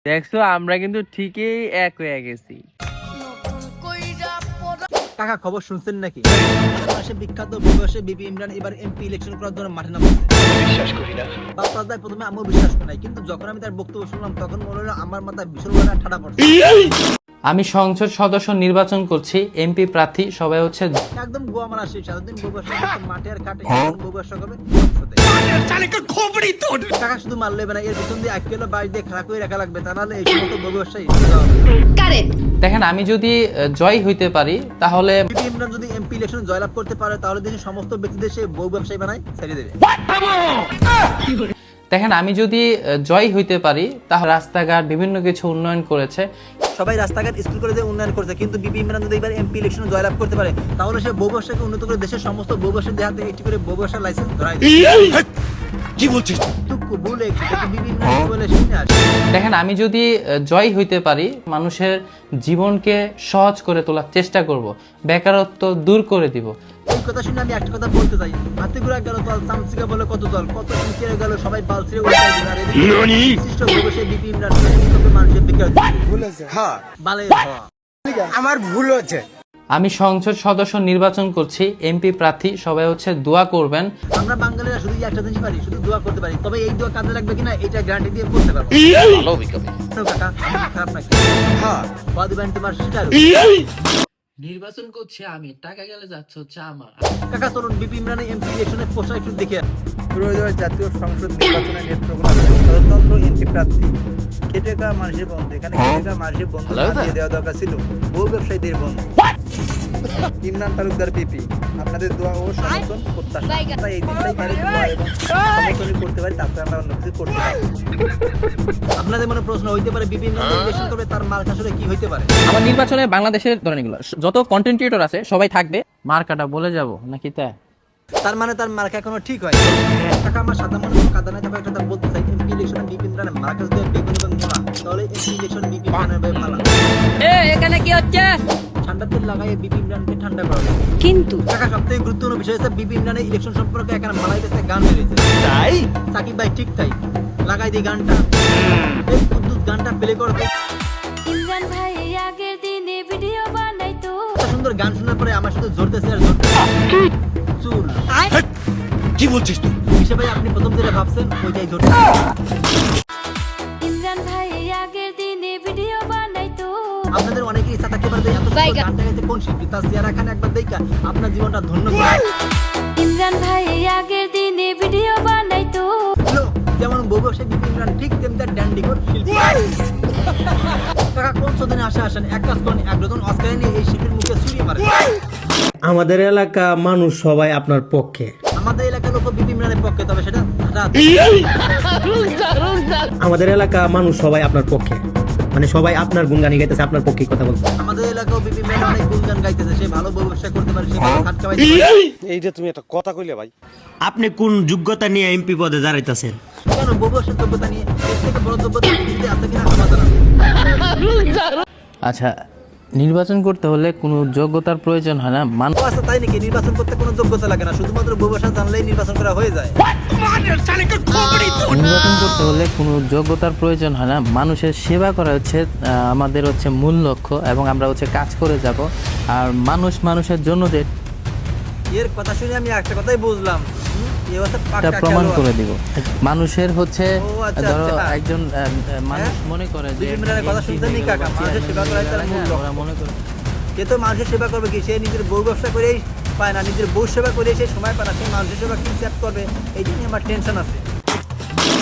দেখছো আমরা কিন্তু ঠিকই এক হয়ে গেছি। কাকা খবর শুনছেন নাকি? বাংলাদেশের বিখ্যাত ভূমিবাসী বিপি ইমরান এবার এমপি ইলেকশন করার জন্য মাঠে নামছে। বিশ্বাস করি না। বাপ্পা দাই প্রথমে আমিও বিশ্বাস করি নাই, কিন্তু যখন আমি তার বক্তব্য শুনলাম তখন মনে হলো আমার মাথায় বিশাল বড় ঠাডা পড়ছে। আমি সংসদ সদস্য নির্বাচন করছি, এমপি প্রার্থী সবাই হচ্ছে। একদম গোয়া মারা শেষ, সারাদিন ভূমিবাসী মাঠে আর কাটে ভূমিবাসী করবে। কাকা শুধু মারলে না, এর পিছন দিয়ে 1 কিলো বাইশ দিয়ে খারাপ করে রাখা লাগবে, তা নাহলে এই সমস্ত ভূমিবাসী। দেখেন আমি যদি জয় হইতে পারি তাহলে বিপি ইমরান যদি এমপি ইলেকশন জয়লাভ করতে পারে তাহলে দেশের সমস্ত ব্যক্তিদের সে বহু ব্যবসায়ী বানায় ছেড়ে দেবে। দেখেন আমি যদি জয় হইতে পারি তাহলে রাস্তাঘাট বিভিন্ন কিছু উন্নয়ন করেছে। সবাই রাস্তাঘাট স্কুল করে উন্নয়ন করছে, কিন্তু বিপি ইমরান যদি এবার এমপি ইলেকশন জয়লাভ করতে পারে তাহলে সে বহু ব্যবসাকে উন্নত করে দেশের সমস্ত বহু ব্যবসায়ীদের হাতে একটি করে বহু ব্যবসার লাইসেন্স ধরায় দেবে। কি বলছিস তুই? বলে বিপি ইমরান কি বলে শুনে আসে। দেখেন আমি যদি জয় হইতে পারি মানুষের জীবনকে সহজ করে তোলার চেষ্টা করব, বেকারত্ব দূর করে দিব। এই কথা শুনে আমি একটা কথা বলতে চাই, হাতিগুড়া গেল দল, চামচিকা বলে কত দল, কত চিকিরে গেল, সবাই বাল ছিঁড়ে উল্টাই দিল। আর এদিকে বিশিষ্ট ব্যবসায়ী বিপি ইমরান মানুষের বেকার বলেছে। হ্যাঁ বালে আমার ভুল হচ্ছে। আমি সংসদ সদস্য নির্বাচন করছি, এমপি প্রার্থী সবাই হচ্ছে দোয়া করবেন। আমরা বাঙালিরা শুধু একটা জিনিস পারি, শুধু দোয়া করতে পারি, তবে এই দোয়া কাজে লাগবে কিনা এটা গ্যারান্টি দিয়ে বলতে পারবো। ভালো বিকল্প কাকা, খারাপ নাকি? হ্যাঁ বাদিবান তোমার শিকার। নির্বাচন করছি আমি, টাকা গেলে যাচ্ছে হচ্ছে আমার। কাকা চলুন বিপি ইমরানের এমপি ইলেকশনের পোস্টার একটু দেখে রবিবার জাতীয় সংসদ নির্বাচনের নেতৃত্ব গণতন্ত্র এমপি প্রার্থী খেটে খাওয়া মানুষের বন্ধু। এখানে খেটে খাওয়া মানুষের বন্ধু দিয়ে দেওয়া দরকার ছিল বহু ব্যবসায়ীদের বন্ধু। ইমরান তালুকদার বিপি আপনাদের দোয়া ও সমর্থন প্রত্যাশা। তাই এই দিনটাই পারে দোয়া এবং সমর্থন করতে পারি, তারপরে আমরা অন্য কিছু করতে পারি। আপনাদের মনে প্রশ্ন হইতে পারে বিপি ইমরান ইলেকশন করবে, তার মার্ক আসলে কি হইতে পারে? আমার নির্বাচনে বাংলাদেশের ধরেন এগুলো যত কন্টেন্ট ক্রিয়েটর আছে সবাই থাকবে। মার্কাটা বলে যাব নাকি তাই? তার মানে তার মার্কা এখনো ঠিক হয়। কাকা আমার সাদা মনে কাদা নাই, তবে একটা কথা বলতে চাই, এমপি ইলেকশনে বিপি ইমরানের মার্কা যদি বেগুন এবং মোলা, তাহলে এমপি ইলেকশন বিপি ইমরানের ভাই ভালো। এখানে কি হচ্ছে? ঠান্ডা তেল লাগাই বিপি ইমরানকে ঠান্ডা করা। কিন্তু কাকা সবথেকে গুরুত্বপূর্ণ বিষয় হচ্ছে বিপি ইমরানের ইলেকশন সম্পর্কে এখানে মালাই দেশে গান বেরিয়েছে। তাই সাকিব ভাই ঠিক তাই লাগাই দিই গানটা, এই কুদ্দুস গানটা প্লে করবে। ইমরান ভাই আগের দিনে ভিডিও বানাইতো, সুন্দর গান শোনার পরে আমার শুধু জোরতেছে আর জোরতেছে চুল। কি বলছিস তুই? হিসেবে আপনি প্রথম যেটা ভাবছেন ওইটাই জোরতেছে। ইমরান ভাই আগের দিনে ভিডিও বানাইতো। আপনাদের অনেকের ইচ্ছা থাকতে পারে যে এত সুন্দর গানটা গেছে কোন শিল্পী, তার চেহারা খান একবার দেখা আপনার জীবনটা ধন্য করে। ইমরান ভাই আগের দিনে ভিডিও বানাইতো, যেমন বউ ব্যবসায়ী বিপি ইমরান ঠিক তেমনি তার ড্যান্ডিকর শিল্পী। কাকা কোন সদিনে আসেন এক কাজ করেন, এক ডজন অস্কার নিয়ে এই শিল্পীর মুখে ছুরিয়ে মারেন। আমাদের এলাকা মানুষ সবাই আপনার পক্ষে, আমাদের এলাকার লোক বিপি ইমরানের পক্ষে, তবে সেটা আমাদের এলাকা মানুষ সবাই আপনার পক্ষে, মানে সবাই আপনার গুণগানি গাইতেছে, আপনার পক্ষে কথা বলছে। আমাদের এলাকাও বিপি ইমরান অনেক গুণগান গাইতেছে, সে ভালো বউ ব্যবসা করতে পারে, সে ভালো খাট খাওয়াইতে পারে। এইটা তুমি একটা কথা কইলে ভাই। আপনি কোন যোগ্যতা নিয়ে এমপি পদে দাঁড়াইতেছেন? কেন বউ ব্যবসার যোগ্যতা নিয়ে এর থেকে বড় যোগ্যতা পৃথিবীতে আছে কিনা আমার জানা নেই। আচ্ছা নির্বাচন করতে হলে কোনো যোগ্যতার প্রয়োজন হয় না। ও আচ্ছা তাই নাকি? নির্বাচন করতে কোনো যোগ্যতা লাগে না, শুধুমাত্র বউ ব্যবসা জানলেই নির্বাচন করা হয়ে যায়। নির্বাচন করতে হলে কোনো যোগ্যতার প্রয়োজন হয় না, মানুষের সেবা করা হচ্ছে আমাদের হচ্ছে মূল লক্ষ্য, এবং আমরা হচ্ছে কাজ করে যাব। আর মানুষের জন্য যে এর কথা শুনে আমি একটা কথাই বুঝলাম, এটা প্রমাণ করে দিব। মানুষের হচ্ছে ও আচ্ছা, ধরো আচ্ছা। একজন মানুষ মনে করে যে বিপি ইমরানের কথা শুনছেন নি কাকা? মানুষের সেবা করাই তার মূল লক্ষ্য। ওরা মনে করে কে তো মানুষের সেবা করবে কি? সে নিজের বউ ব্যবসা করেই পায় না, নিজের বউ সেবা করে সে সময় পায় না, সে মানুষের সেবা কি করবে, এই জন্য আমার টেনশন আছে।